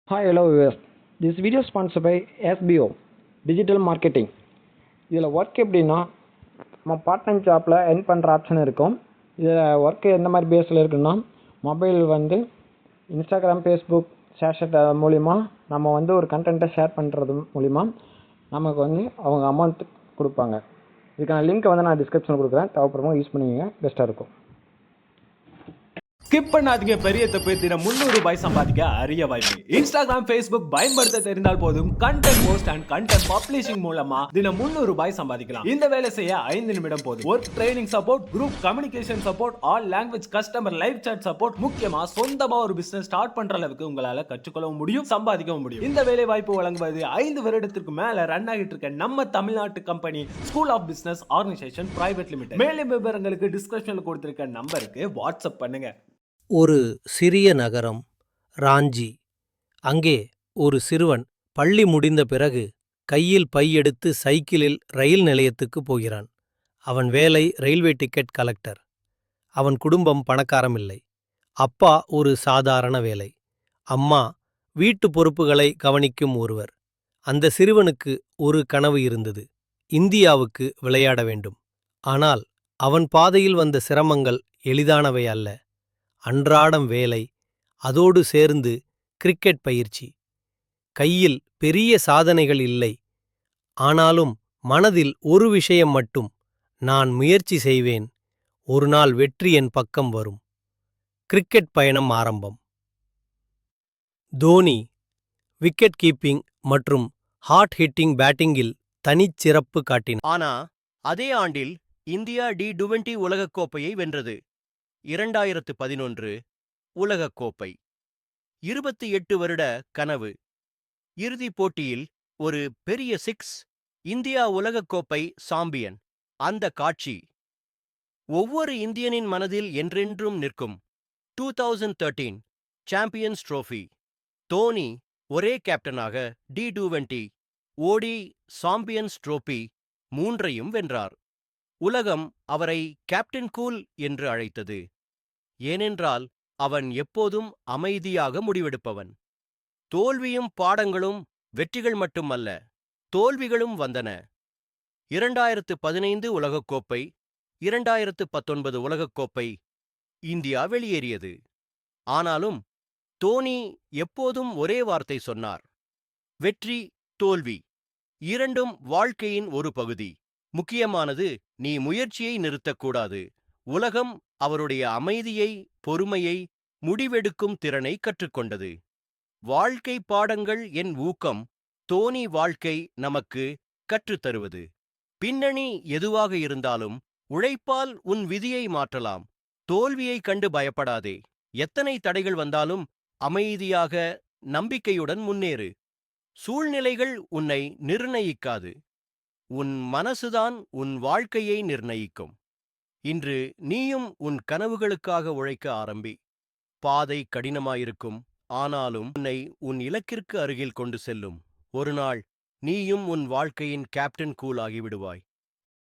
Hi, hello viewers. This video is sponsored by SBO Digital Marketing. இதில் work எப்படின்னா நம்ம part time ஜாப்பில் earn பண்ணுற ஆப்ஷன் இருக்கும். இதில் ஒர்க்கு எந்த மாதிரி பேஸில் இருக்குன்னா மொபைல் இன்ஸ்டாகிராம், ஃபேஸ்புக், ஷேர்ஷாட் மூலிமா நம்ம ஒரு கண்டென்ட்டை ஷேர் பண்ணுறது மூலிமா நமக்கு அவங்க அமௌண்ட் கொடுப்பாங்க. இதுக்கான லிங்க்கை நான் டிஸ்கிரிப்ஷனில் கொடுக்குறேன். தேவைப்படுறவங்க யூஸ் பண்ணிங்க, பெஸ்ட்டாக இருக்கும். ஸ்கிப் பண்ணாதீங்க. பெரிய தப்பு. தினம் 300 ரூபாய் சம்பாதிக்க அரிய வாய்ப்பு. இன்ஸ்டாகிராம், ஃபேஸ்புக் பயன்படுத்த தெரிந்தால் போதும். Content post and content publishing மூலமா தினம் 300 ரூபாய் சம்பாதிக்கலாம். இந்த வேலை செய்ய 5 நிமிடம் போதும். Work training support, group communication support, all language customer live chat support, முக்கியமா சொந்தமா ஒரு பிசினஸ் ஸ்டார்ட் பண்ற அளவுக்கு உங்களால கற்றுக்கொள்ளவும் முடியும், சம்பாதிக்கவும் முடியும். இந்த வேலை வாய்ப்பு வழங்குவது 5 வருடத்திற்கு மேல ரன் ஆகிட்டு இருக்க நம்ம தமிழ்நாட்டு company school of business organisation private limited. மேலும் விவரங்களுக்கு டிஸ்கிரிப்ஷன்ல கொடுத்திருக்க நம்பருக்கு வாட்ஸ்அப் பண்ணுங்க. ஒரு சிறிய நகரம், ராஞ்சி. அங்கே ஒரு சிறுவன் பள்ளி முடிந்த பிறகு கையில் பை எடுத்து சைக்கிளில் ரயில் நிலையத்துக்குப் போகிறான். அவன் வேலை ரயில்வே டிக்கெட் கலெக்டர். அவன் குடும்பம் பணக்காரமில்லை. அப்பா ஒரு சாதாரண வேலை, அம்மா வீட்டு பொறுப்புகளை கவனிக்கும் ஒருவர். அந்த சிறுவனுக்கு ஒரு கனவு இருந்தது, இந்தியாவுக்கு விளையாட வேண்டும். ஆனால் அவன் பாதையில் வந்த சிரமங்கள் எளிதானவை அல்ல. அன்றாடம் வேலை, அதோடு சேர்ந்து கிரிக்கெட் பயிற்சி. கையில் பெரிய சாதனைகள் இல்லை, ஆனாலும் மனதில் ஒரு விஷயம் மட்டும், நான் முயற்சி செய்வேன், ஒரு நாள் வெற்றி என் பக்கம் வரும். கிரிக்கெட் பயணம் ஆரம்பம். தோனி விக்கெட் கீப்பிங் மற்றும் ஹார்ட் ஹிட்டிங் பேட்டிங்கில் தனிச்சிறப்பு காட்டினார். ஆனா அதே ஆண்டில் இந்தியா டி20 உலகக்கோப்பையை வென்றது. 2011 உலகக்கோப்பை. 28 வருட கனவு. இறுதிப் போட்டியில் ஒரு பெரிய சிக்ஸ். இந்தியா உலகக்கோப்பை சாம்பியன். அந்த காட்சி ஒவ்வொரு இந்தியனின் மனதில் என்றென்றும் நிற்கும். 2013 சாம்பியன்ஸ் ட்ரோஃபி. தோனி ஒரே கேப்டனாக டி20, ஓடி, சாம்பியன்ஸ் ட்ரோபி 3ஐயும் வென்றார். உலகம் அவரை கேப்டன் கூல் என்று அழைத்தது. ஏனென்றால் அவன் எப்போதும் அமைதியாக முடிவெடுப்பவன். தோல்வியும் பாடங்களும், வெற்றிகள் மட்டுமல்ல, தோல்விகளும் வந்தன. 2015 உலகக்கோப்பை, 2019 உலகக்கோப்பை. இந்தியா வெளியேறியது. ஆனாலும் தோனி எப்போதும் ஒரே வார்த்தை சொன்னார்: வெற்றி, தோல்வி இரண்டும் வாழ்க்கையின் ஒரு பகுதி. முக்கியமானது, நீ முயற்சியை நிறுத்தக்கூடாது. உலகம் அவருடைய அமைதியை, பொறுமையை, முடிவெடுக்கும் திறனை கற்றுக்கொண்டது. வாழ்க்கை பாடங்கள் என் ஊக்கம். தோனி வாழ்க்கை நமக்கு கற்றுத்தருவது. பின்னணி எதுவாக இருந்தாலும் உழைப்பால் உன் விதியை மாற்றலாம். தோல்வியை கண்டு பயப்படாதே. எத்தனை தடைகள் வந்தாலும் அமைதியாக, நம்பிக்கையுடன் முன்னேறு. சூழ்நிலைகள் உன்னை நிர்ணயிக்காது. உன் மனசுதான் உன் வாழ்க்கையை நிர்ணயிக்கும். இன்று நீயும் உன் கனவுகளுக்காக உழைக்க ஆரம்பி. பாதை கடினமாயிருக்கும், ஆனாலும் உன்னை உன் இலக்கிற்கு அருகில் கொண்டு செல்லும். ஒரு நாள் நீயும் உன் வாழ்க்கையின் கேப்டன் கூல் ஆகிவிடுவாய்.